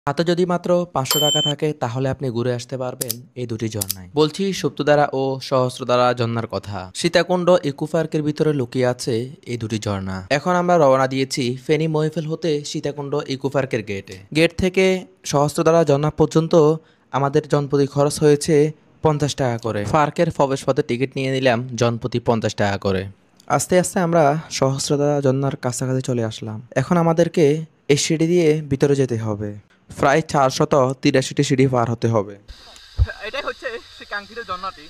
হাতে যদি মাত্র 500 টাকা থাকে তাহলে আপনি ঘুরে আসতে পারবেন এই দুটি ঝর্ণায়। বলছি সুপ্তধারা ও সহস্রধারা ঝর্ণার কথা। সীতাকুণ্ড ইকো পার্কের ভিতরে লুকিয়ে আছে এই দুটি ঝর্ণা। এখন আমরা রওনা দিয়েছি ফেনী মহিফেল হতে সীতাকুণ্ড ইকো পার্কের গেটে। গেট থেকে সহস্রধারা ঝর্ণা পর্যন্ত আমাদের জনপ্রতি খরচ হয়েছে 50 টাকা করে। পার্কের প্রবেশপথে টিকিট নিয়ে নিলাম জনপ্রতি 50 টাকা করে। আস্তে আস্তে আমরা সহস্রধারা ঝর্ণার কাছাকাছি চলে আসলাম। এখন আমাদেরকে এই সিঁড়ি দিয়ে ভিতরে যেতে হবে। প্রায় 483টি সিঁড়ি পার হতে হবে। এটাই হচ্ছে সেই কাঙ্ক্ষিত ঝর্ণাটি।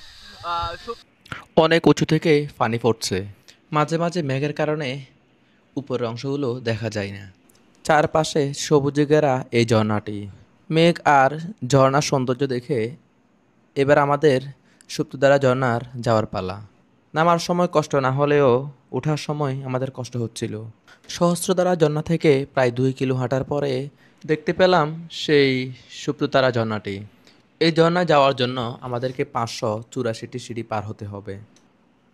অনেক উঁচু থেকে পানি পড়ছে। মাঝে মাঝে মেঘের কারণে উপরের অংশগুলো দেখা যায় না। চারপাশে সবুজে ঘেরা এই ঝর্ণাটি। মেঘ আর ঝর্ণার সৌন্দর্য দেখে এবার আমাদের সুপ্তধারা ঝর্ণার যাওয়ার পালা। নামার সময় কষ্ট না হলেও ওঠার সময় আমাদের কষ্ট হচ্ছিল। সহস্রধারা ঝর্ণা থেকে প্রায় 2 কিলো হাঁটার পরে দেখতে পেলাম সেই সুপ্তধারা ঝর্ণাটি। এই ঝর্ণায় যাওয়ার জন্য আমাদেরকে 584টি সিঁড়ি পার হতে হবে।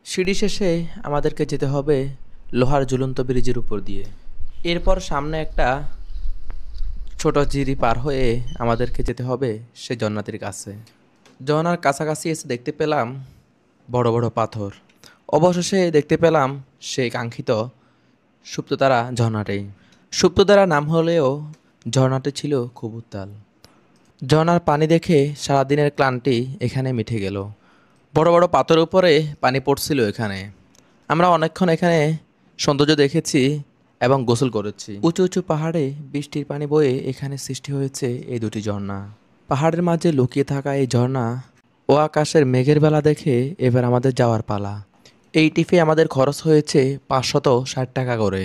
সিঁড়ি শেষে আমাদেরকে যেতে হবে লোহার ঝুলন্ত ব্রিজের উপর দিয়ে। এরপর সামনে একটা ছোট জিরি পার হয়ে আমাদেরকে যেতে হবে সেই ঝর্ণাটির কাছে। ঝর্ণার কাছাকাছি এসে দেখতে পেলাম বড় বড় পাথর। অবশেষে দেখতে পেলাম সেই কাঙ্ক্ষিত সুপ্তধারা ঝর্ণাটি। সুপ্তধারা নাম হলেও ঝর্ণাটি ছিল খুব উত্তাল। ঝর্ণার পানি দেখে সারাদিনের ক্লান্তি এখানে মিটে গেল। বড় বড় পাথরের উপরে পানি পড়ছিল এখানে। আমরা অনেকক্ষণ এখানে সৌন্দর্য দেখেছি এবং গোসল করেছি। উঁচু উঁচু পাহাড়ে বৃষ্টির পানি বয়ে এখানে সৃষ্টি হয়েছে এই দুটি ঝর্ণা। পাহাড়ের মাঝে লুকিয়ে থাকা এই ঝর্ণা ও আকাশের মেঘের বেলা দেখে এবার আমাদের যাওয়ার পালা। এই টিপে আমাদের খরচ হয়েছে 560 টাকা করে।